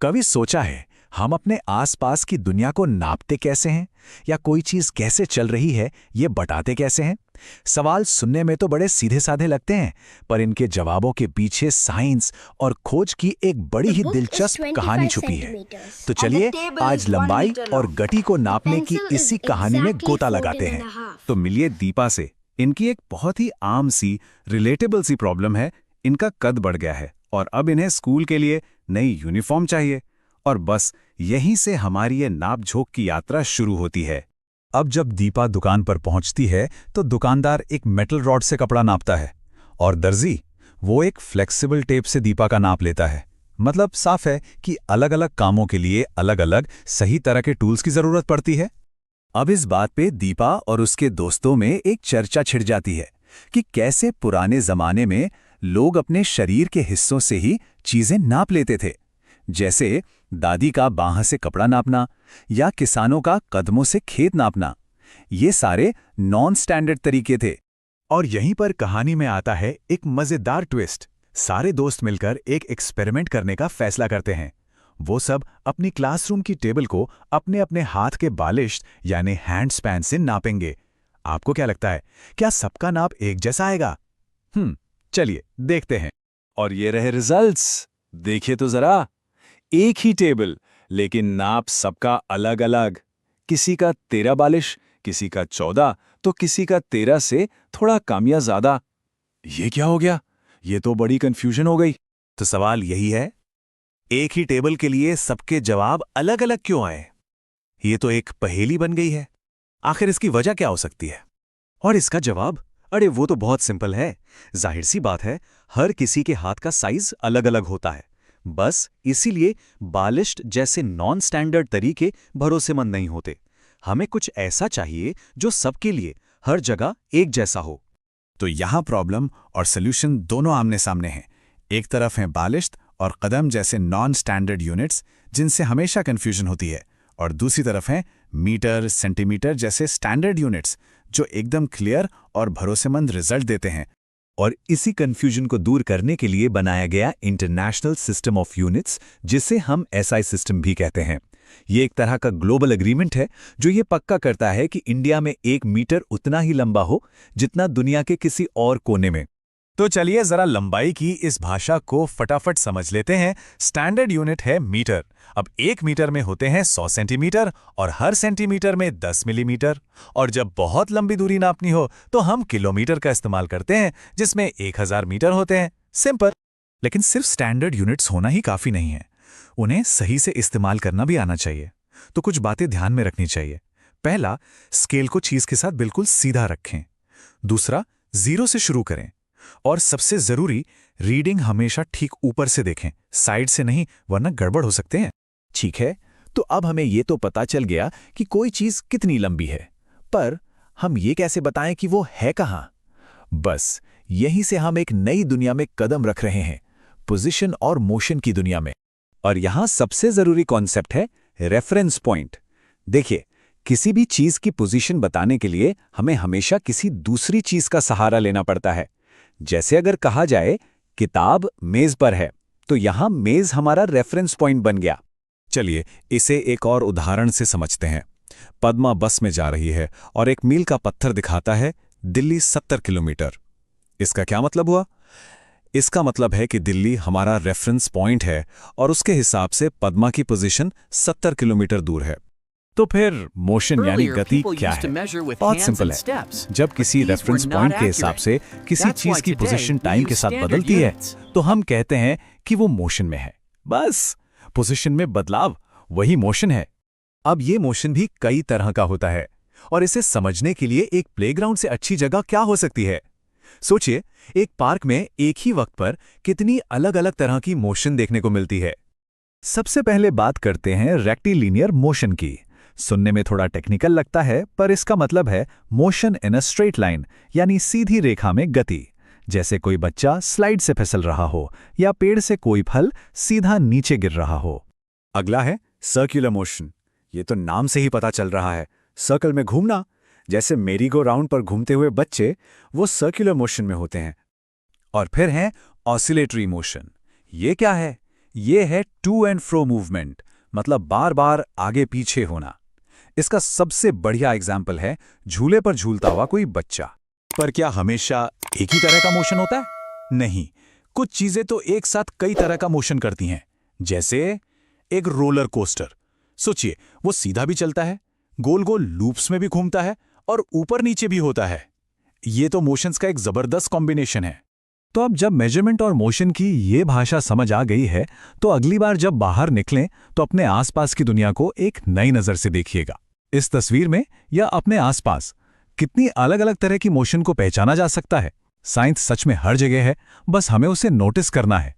कभी सोचा है हम अपने आसपास की दुनिया को नापते कैसे हैं या कोई चीज कैसे चल रही है ये बताते कैसे हैं? सवाल सुनने में तो बड़े सीधे साधे लगते हैं, पर इनके जवाबों के पीछे साइंस और खोज की एक बड़ी The ही book is दिलचस्प कहानी 25 छुपी है। centimeters. तो And the चलिए table आज is 1 लंबाई meter और long. गति को नापने की pencil is इसी कहानी में exactly गोता 14 लगाते and हैं। a half. तो मिलिए दीपा से। इनकी एक बहुत ही आम सी रिलेटेबल सी प्रॉब्लम है। इनका कद बढ़ गया है और अब इन्हें स्कूल के लिए नई यूनिफॉर्म चाहिए। और बस यहीं से हमारी ये नाप-झोंक की यात्रा शुरू होती है। अब जब दीपा दुकान पर पहुंचती है तो दुकानदार एक मेटल रॉड से कपड़ा नापता है और दर्जी वो एक फ्लेक्सिबल टेप से दीपा का नाप लेता है। मतलब साफ है कि अलग-अलग कामों के लिए अलग-अलग सही तरह के टूल्स की जरूरत पड़ती है। अब इस बात पे दीपा और उसके दोस्तों में एक चर्चा छिड़ जाती है कि कैसे पुराने जमाने में लोग अपने शरीर के हिस्सों से ही चीजें नाप लेते थे, जैसे दादी का बाह से कपड़ा नापना या किसानों का कदमों से खेत नापना। ये सारे नॉन स्टैंडर्ड तरीके थे। और यहीं पर कहानी में आता है एक मजेदार ट्विस्ट। सारे दोस्त मिलकर एक एक्सपेरिमेंट करने का फैसला करते हैं। वो सब अपनी क्लासरूम की टेबल को अपने अपने हाथ के बालिश्त यानी हैंड स्पैन से नापेंगे। आपको क्या लगता है, क्या सबका नाप एक जैसा आएगा? चलिए देखते हैं। और ये रहे रिजल्ट्स। देखिए तो जरा, एक ही टेबल लेकिन नाप सबका अलग अलग। किसी का 13 बालिश, किसी का 14, तो किसी का 13 से थोड़ा कम या ज्यादा। ये क्या हो गया? ये तो बड़ी कंफ्यूजन हो गई। तो सवाल यही है, एक ही टेबल के लिए सबके जवाब अलग अलग क्यों आए? ये तो एक पहेली बन गई है। आखिर इसकी वजह क्या हो सकती है? और इसका जवाब, अरे वो तो बहुत सिंपल है। जाहिर सी बात है, हर किसी के हाथ का साइज अलग अलग होता है। बस इसीलिए बालिश्त जैसे नॉन स्टैंडर्ड तरीके भरोसेमंद नहीं होते। हमें कुछ ऐसा चाहिए जो सबके लिए हर जगह एक जैसा हो। तो यहाँ प्रॉब्लम और सॉल्यूशन दोनों आमने सामने हैं। एक तरफ हैं बालिश्त और कदम जैसे नॉन स्टैंडर्ड यूनिट्स जिनसे हमेशा कंफ्यूजन होती है, और दूसरी तरफ हैं मीटर, सेंटीमीटर जैसे स्टैंडर्ड यूनिट्स जो एकदम क्लियर और भरोसेमंद रिजल्ट देते हैं। और इसी कंफ्यूजन को दूर करने के लिए बनाया गया इंटरनेशनल सिस्टम ऑफ यूनिट्स, जिसे हम एसआई सिस्टम भी कहते हैं। ये एक तरह का ग्लोबल एग्रीमेंट है जो ये पक्का करता है कि इंडिया में 1 मीटर उतना ही लंबा हो जितना दुनिया के किसी और कोने में। तो चलिए जरा लंबाई की इस भाषा को फटाफट समझ लेते हैं। स्टैंडर्ड यूनिट है मीटर। अब 1 मीटर में होते हैं 100 सेंटीमीटर और हर सेंटीमीटर में 10 मिलीमीटर। और जब बहुत लंबी दूरी नापनी हो तो हम किलोमीटर का इस्तेमाल करते हैं, जिसमें 1000 मीटर होते हैं। सिंपल। लेकिन सिर्फ स्टैंडर्ड यूनिट्स होना ही काफी नहीं है, उन्हें सही से इस्तेमाल करना भी आना चाहिए। तो कुछ बातें ध्यान में रखनी चाहिए। पहला, स्केल को चीज के साथ बिल्कुल सीधा रखें। दूसरा, 0 से शुरू करें। और सबसे जरूरी, रीडिंग हमेशा ठीक ऊपर से देखें, साइड से नहीं, वरना गड़बड़ हो सकते हैं। ठीक है, तो अब हमें ये तो पता चल गया कि कोई चीज कितनी लंबी है, पर हम ये कैसे बताएं कि वो है कहां? बस यहीं से हम एक नई दुनिया में कदम रख रहे हैं, पोजीशन और मोशन की दुनिया में। और यहां सबसे जरूरी कॉन्सेप्ट है रेफरेंस पॉइंट। देखिए, किसी भी चीज की पोजीशन बताने के लिए हमें हमेशा किसी दूसरी चीज का सहारा लेना पड़ता है। जैसे अगर कहा जाए किताब मेज पर है, तो यहां मेज हमारा रेफरेंस पॉइंट बन गया। चलिए इसे एक और उदाहरण से समझते हैं। पद्मा बस में जा रही है और एक मील का पत्थर दिखाता है दिल्ली 70 किलोमीटर। इसका क्या मतलब हुआ? इसका मतलब है कि दिल्ली हमारा रेफरेंस पॉइंट है और उसके हिसाब से पद्मा की पोजीशन 70 किलोमीटर दूर है। तो फिर मोशन यानी गति क्या है? बहुत सिंपल है। जब किसी रेफरेंस पॉइंट के हिसाब से किसी चीज की पोजीशन टाइम के साथ बदलती है तो हम कहते हैं कि वो मोशन में है। बस पोजीशन में बदलाव वही मोशन है। अब ये मोशन भी कई तरह का होता है और इसे समझने के लिए एक प्लेग्राउंड से अच्छी जगह क्या हो सकती है? सोचिए, एक पार्क में एक ही वक्त पर कितनी अलग अलग तरह की मोशन देखने को मिलती है। सबसे पहले बात करते हैं रेक्टिलिनियर मोशन की। सुनने में थोड़ा टेक्निकल लगता है, पर इसका मतलब है motion in a straight line, यानी सीधी रेखा में गति। जैसे कोई बच्चा स्लाइड से फिसल रहा हो या पेड़ से कोई फल सीधा नीचे गिर रहा हो। अगला है सर्कुलर मोशन। ये तो नाम से ही पता चल रहा है, सर्कल में घूमना। जैसे मेरी गो राउंड पर घूमते हुए बच्चे, वो सर्कुलर मोशन में होते हैं। और फिर है ऑसिलेटरी मोशन। ये क्या है? ये है टू एंड फ्रो मूवमेंट, मतलब बार बार आगे पीछे होना। इसका सबसे बढ़िया एग्जाम्पल है झूले पर झूलता हुआ कोई बच्चा। पर क्या हमेशा एक ही तरह का मोशन होता है? नहीं, कुछ चीजें तो एक साथ कई तरह का मोशन करती हैं। जैसे एक रोलर कोस्टर। सोचिए, वो सीधा भी चलता है, गोल गोल लूप्स में भी घूमता है और ऊपर नीचे भी होता है। ये तो मोशंस का एक जबरदस्त कॉम्बिनेशन है। तो अब जब मेजरमेंट और मोशन की ये भाषा समझ आ गई है, तो अगली बार जब बाहर निकलें तो अपने आसपास की दुनिया को एक नई नजर से देखिएगा। इस तस्वीर में या अपने आसपास कितनी अलग अलग तरह की मोशन को पहचाना जा सकता है। साइंस सच में हर जगह है, बस हमें उसे नोटिस करना है।